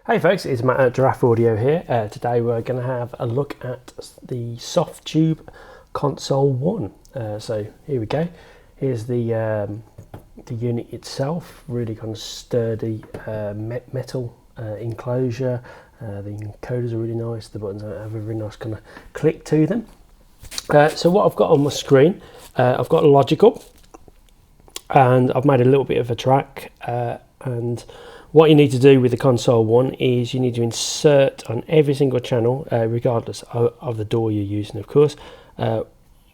Hey folks, it's Matt at Giraffe Audio here. Today we're going to have a look at the Softube Console 1. So here we go. Here's the unit itself, really kind of sturdy metal enclosure. The encoders are really nice, the buttons have a really nice kind of click to them. So what I've got on my screen, I've got Logic up, and I've made a little bit of a track, and what you need to do with the console one is you need to insert on every single channel, regardless of the door you're using, of course,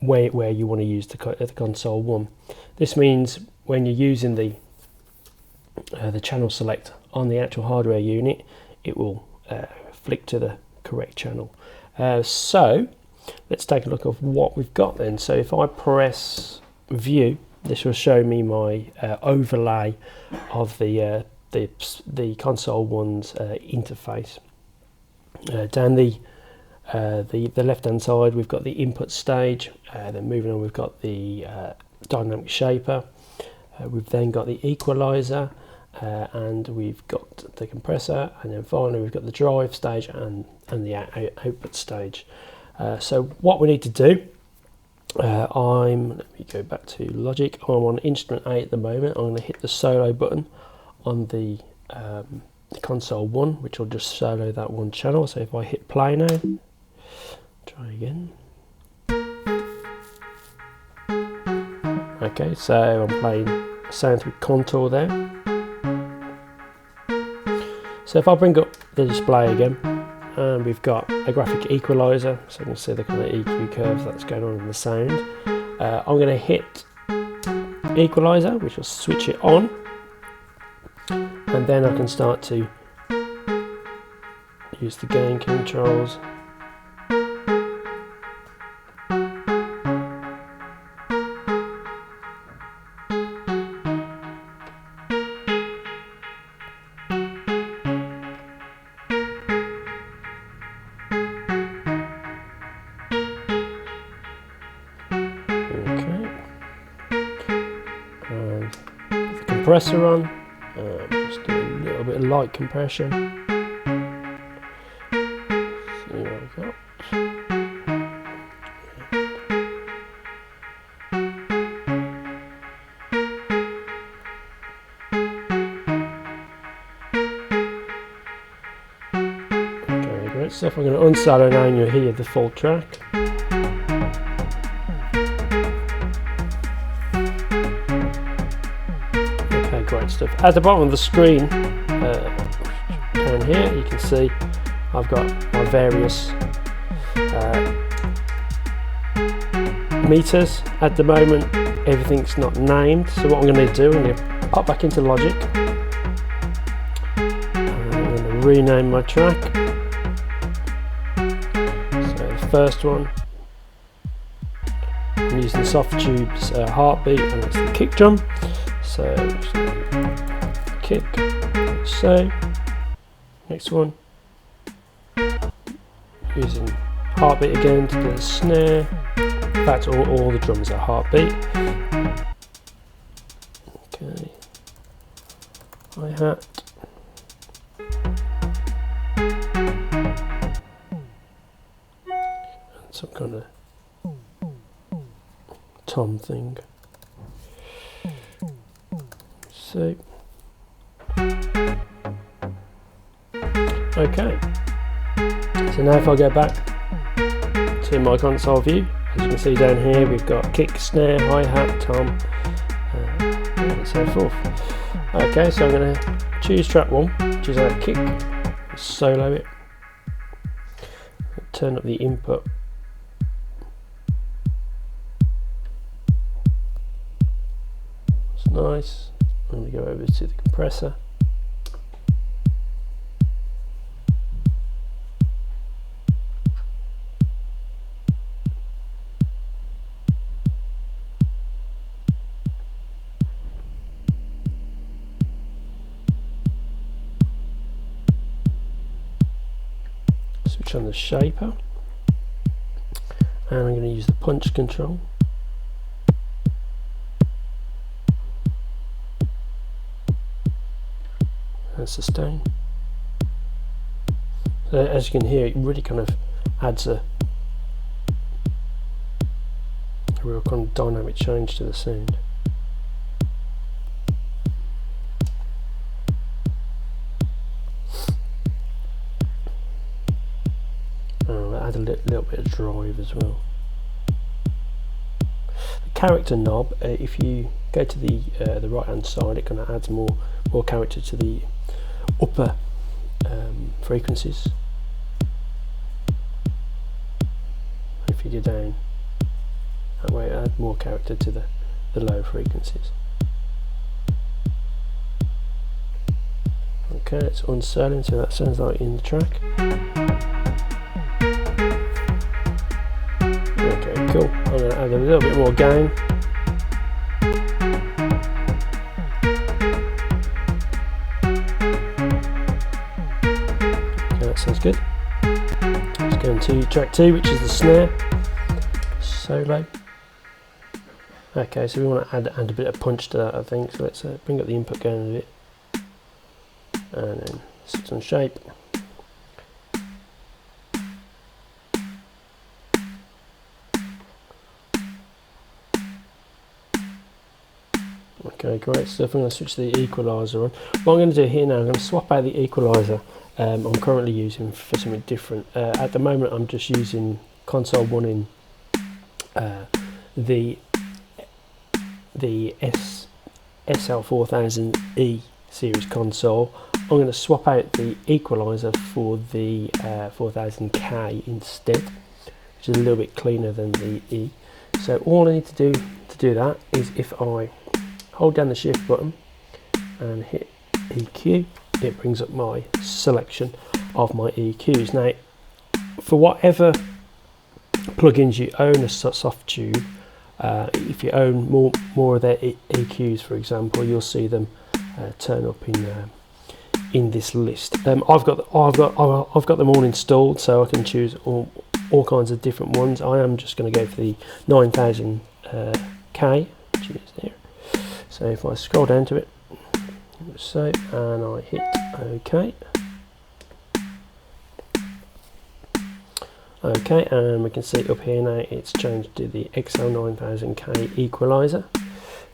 where you want to use the console one. This means when you're using the channel select on the actual hardware unit, it will flick to the correct channel. So let's take a look at what we've got then. So if I press view, this will show me my overlay of the console one's interface. Down the left hand side we've got the input stage, then moving on we've got the dynamic shaper, we've then got the equalizer, and we've got the compressor, and then finally we've got the drive stage and the output stage. So what we need to do, let me go back to Logic. I'm on instrument A at the moment. I'm going to hit the solo button on the console one, which will just solo that one channel. So if I hit play now, try again. Okay, so I'm playing sound through contour there. So if I bring up the display again, and we've got a graphic equalizer, so you can see the kind of EQ curves that's going on in the sound. I'm going to hit equalizer, which will switch it on, and then I can start to use the gain controls. Okay, and the compressor on. Just do a little bit of light compression. See what I've got. Okay, great stuff. I'm going to unsolo now and you'll hear the full track. Great stuff. At the bottom of the screen down here you can see I've got my various meters. At the moment everything's not named, so what I'm going to do, I'm going to pop back into Logic and I'm going to rename my track. So the first one, I'm using Softube's heartbeat, and it's the kick drum. So kick, so next one, using heartbeat again to do the snare. In fact, all the drums are heartbeat. Okay, hi-hat, and some kind of tom thing. So, okay, so now if I go back to my console view, as you can see down here we've got kick, snare, hi-hat, tom, and so forth. Okay, so I'm going to choose track 1, which is our kick, solo it, turn up the input. It's nice. I'm going to go over to the compressor. Switch on the shaper, and I'm going to use the punch control. And sustain. As you can hear, it really kind of adds a real kind of dynamic change to the sound. Add a little bit of drive as well. The character knob, if you go to the right hand side, it kind of adds more character to the upper frequencies. If you go down that way, it adds more character to the low frequencies. Okay, let's unsilence, so that sounds like in the track. Okay, cool. I'm going to add a little bit more gain. Okay, that sounds good. Let's go into track 2, which is the snare solo. Okay, so we want to add a bit of punch to that, I think. So let's bring up the input gain a bit, and then 6 on shape. Okay, great stuff. I'm going to switch the equalizer on. What I'm going to do here now, I'm going to swap out the equalizer I'm currently using for something different. At the moment, I'm just using Console 1 in the SL4000E series console. I'm going to swap out the equalizer for the 4000K instead, which is a little bit cleaner than the E. So all I need to do that is, if I hold down the shift button and hit EQ, it brings up my selection of my EQs. Now, for whatever plugins you own a Softube, if you own more of their EQs, for example, you'll see them turn up in this list. I've got them all installed, so I can choose all kinds of different ones. I am just going to go for the 9000K, which is there. So if I scroll down to it, so, and I hit OK. Okay, and we can see up here now it's changed to the XL9000K equalizer.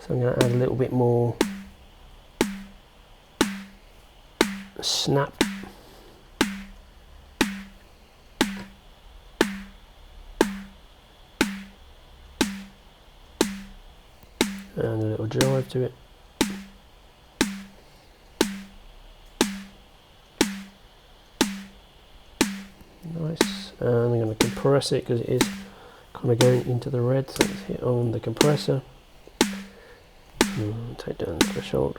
So I'm going to add a little bit more snap. And a little drive to it. Nice. And I'm going to compress it because it is kind of going into the red. So let's hit on the compressor. And take down the threshold.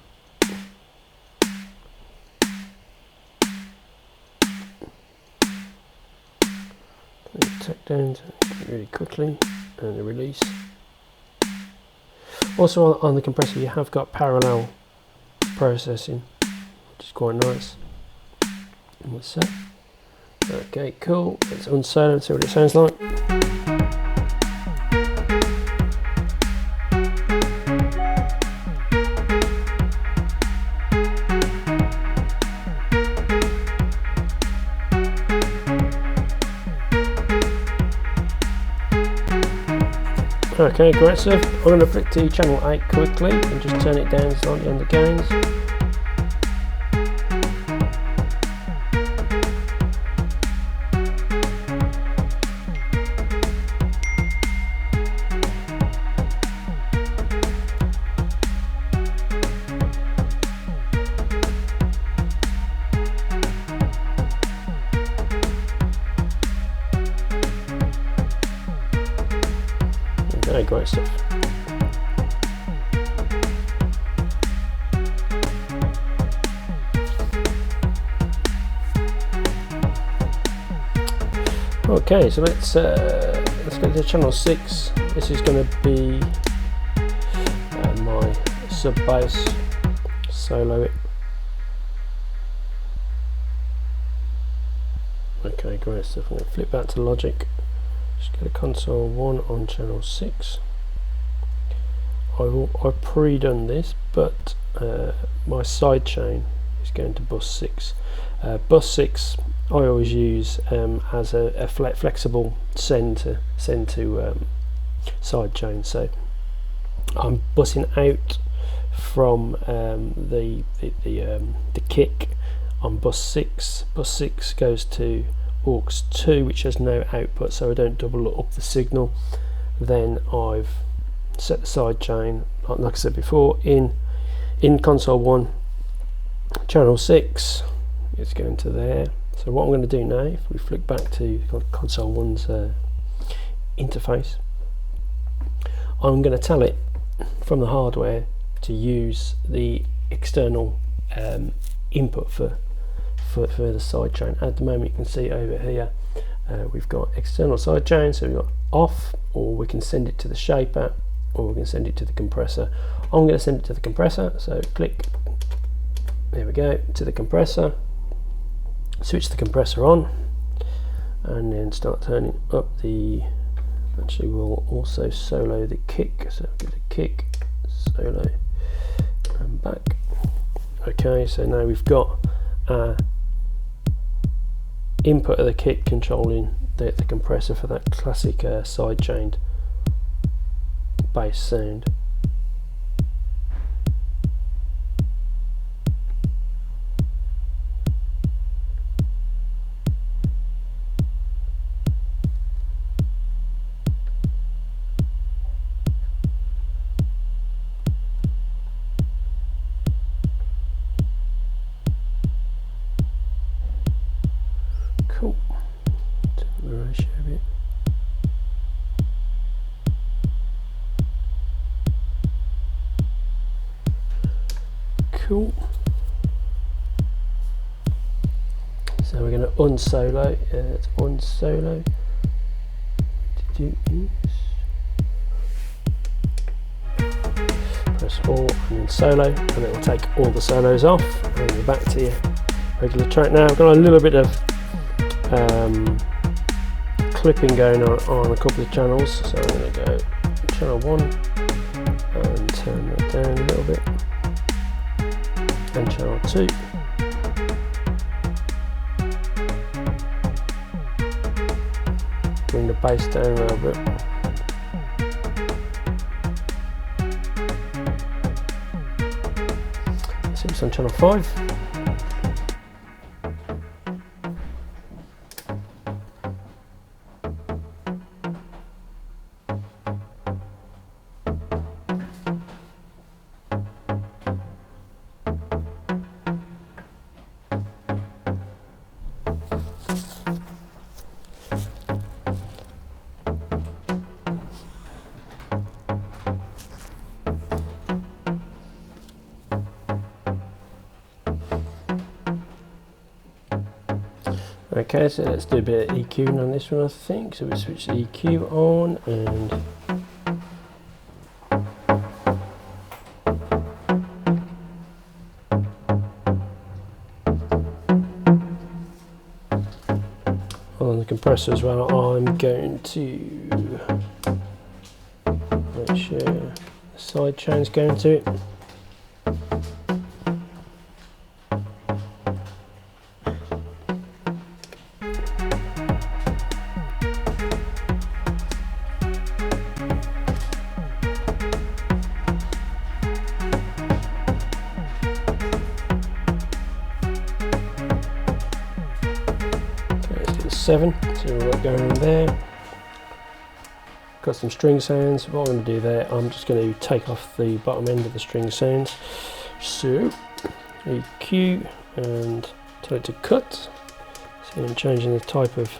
Take down really quickly, and the release. Also on the compressor you have got parallel processing, which is quite nice. And what's that? Okay, cool. Let's unsilence, see what it sounds like. Okay, great stuff. I'm going to flick to channel 8 quickly and just turn it down slightly on the gains. Okay, great stuff. Okay, so let's go to channel 6. This is going to be my sub bass, solo it. Okay, great stuff. I'm going to flip back to Logic. Just go to Console 1 on channel 6. I've pre-done this, but my sidechain is going to bus 6. Bus 6 I always use as a flexible send to sidechain. So I'm busing out from the kick on bus 6. Bus 6 goes to aux 2, which has no output, so I don't double up the signal. Then I've set the sidechain, like I said before, in console 1, channel 6 is going to there. So what I'm going to do now, if we flick back to console 1's interface, I'm going to tell it from the hardware to use the external input for the sidechain. At the moment, you can see over here we've got external sidechain, so we've got off, or we can send it to the shaper, or we can send it to the compressor. I'm going to send it to the compressor, so click, there we go, to the compressor, switch the compressor on, and then start turning up the, actually we'll also solo the kick, so give it a kick, solo, and back. Okay, so now we've got input of the kick controlling the compressor for that classic sidechained bass sound. Cool. Turn the ratio a bit. Cool. So we're going to unsolo. It's unsolo. Press all and then solo, and it will take all the solos off. And we're back to your regular track now. I've got a little bit of clipping going on a couple of channels, so I'm going to go channel 1 and turn that down a little bit, and channel 2. Bring the bass down a little bit. See what's on channel 5. Okay, so let's do a bit of EQing on this one, I think. So we switch the EQ on, and on the compressor as well, I'm going to make sure the sidechain's going to it. Okay, let's do 7, see what's going on there. Got some string sounds. What I'm going to do there, I'm just going to take off the bottom end of the string sounds. So EQ and tell it to cut. So I'm changing the type of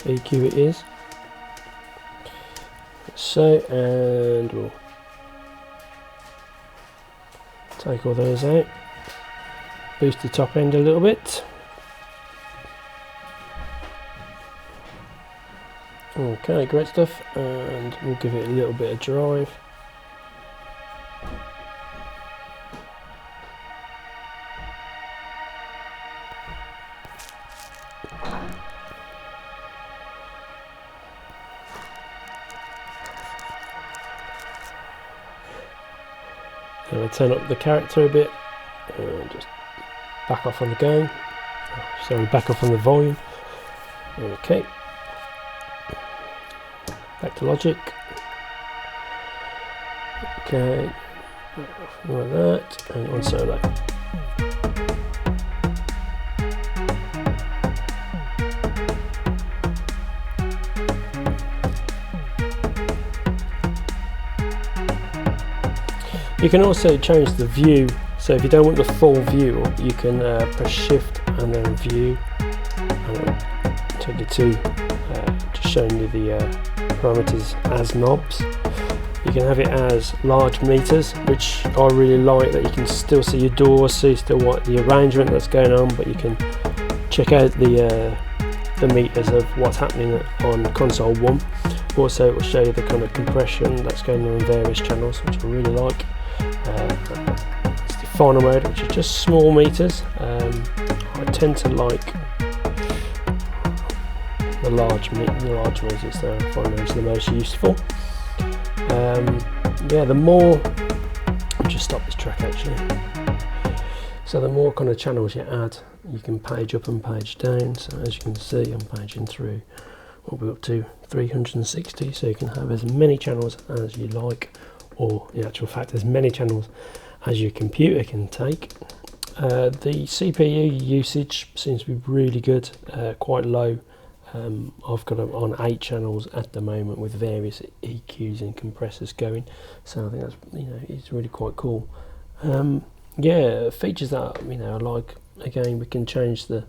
EQ it is. So, and we'll take all those out. Boost the top end a little bit. Okay, great stuff, and we'll give it a little bit of drive. And I'll turn up the character a bit, and just back off on the gain. So we back off on the volume. Okay. Back to Logic. Okay. Like that. And on solo. You can also change the view, so if you don't want the full view, you can press shift and then view, and it'll take you to just showing you the parameters as knobs. You can have it as large meters, which I really like, that you can still see your doors, see still what the arrangement that's going on, but you can check out the meters of what's happening on console 1. Also it will show you the kind of compression that's going on in various channels, which I really like. It's the final mode, which is just small meters. I tend to like the large meters, so I find those the most useful. Yeah, the more, I'll just stop this track actually. So the more kind of channels you add, you can page up and page down. So as you can see, I'm paging through what we're up to 360, so you can have as many channels as you like, or in actual fact as many channels as your computer can take. The CPU usage seems to be really good, quite low. I've got it on 8 channels at the moment with various EQs and compressors going, so I think that's, you know, it's really quite cool. Yeah, features that, you know, I like. Again, we can change the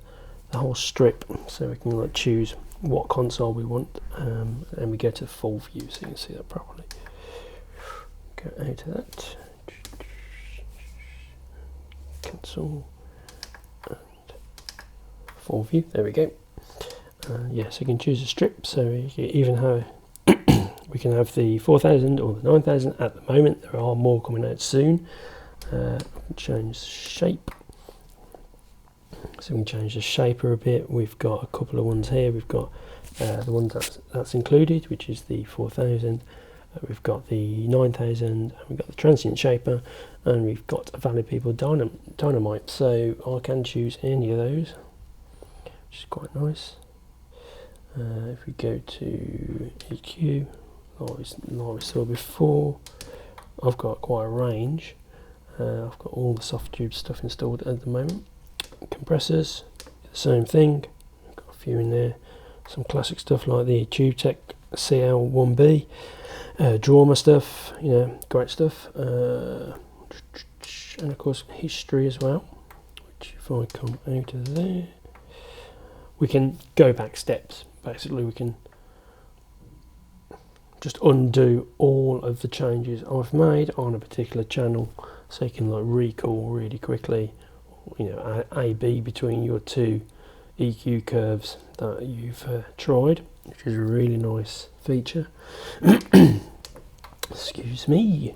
whole strip, so we can like choose what console we want, and we go to full view so you can see that properly. Go out of that, cancel, and full view. There we go. Yes, you can choose a strip, so you can even have we can have the 4000 or the 9000 at the moment. There are more coming out soon. Change shape, so we can change the shaper a bit. We've got a couple of ones here. We've got the one that's included, which is the 4000. We've got the 9000, and we've got the transient shaper, and we've got a Valley People dynamite. So I can choose any of those, which is quite nice. If we go to EQ, like we saw before, I've got quite a range. I've got all the Softube stuff installed at the moment. Compressors, the same thing. I've got a few in there. Some classic stuff like the TubeTech CL1B, Drama stuff, you know, great stuff. And of course history as well, which if I come out of there, we can go back steps. Basically we can just undo all of the changes I've made on a particular channel, so you can like recall really quickly, you know, A/B between your two EQ curves that you've tried, which is a really nice feature. Excuse me.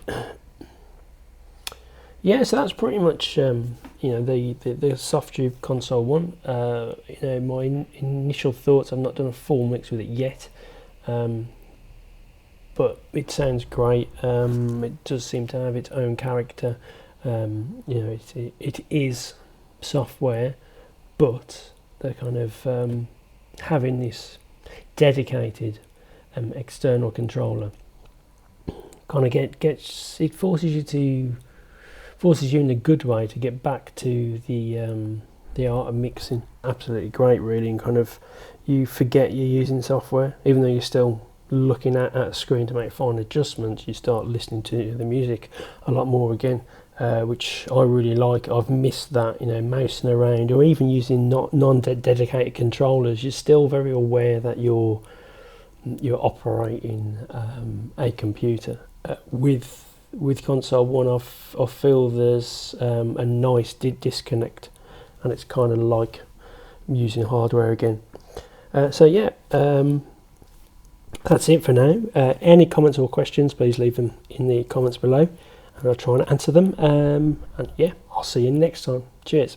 Yeah, so that's pretty much you know, the Softube Console 1. You know, my initial thoughts, I've not done a full mix with it yet, but it sounds great. It does seem to have its own character. You know, it is software, but they're kind of having this dedicated external controller kind of it forces you in a good way to get back to the art of mixing. Absolutely great, really, and kind of you forget you're using software, even though you're still looking at a screen to make fine adjustments. You start listening to the music a lot more again, which I really like. I've missed that, you know, mousing around or even using non-dedicated controllers. You're still very aware that you're operating a computer. With console 1, I feel there's a nice disconnect, and it's kind of like using hardware again. So yeah, that's it for now. Any comments or questions, please leave them in the comments below, and I'll try and answer them. And yeah, I'll see you next time. Cheers.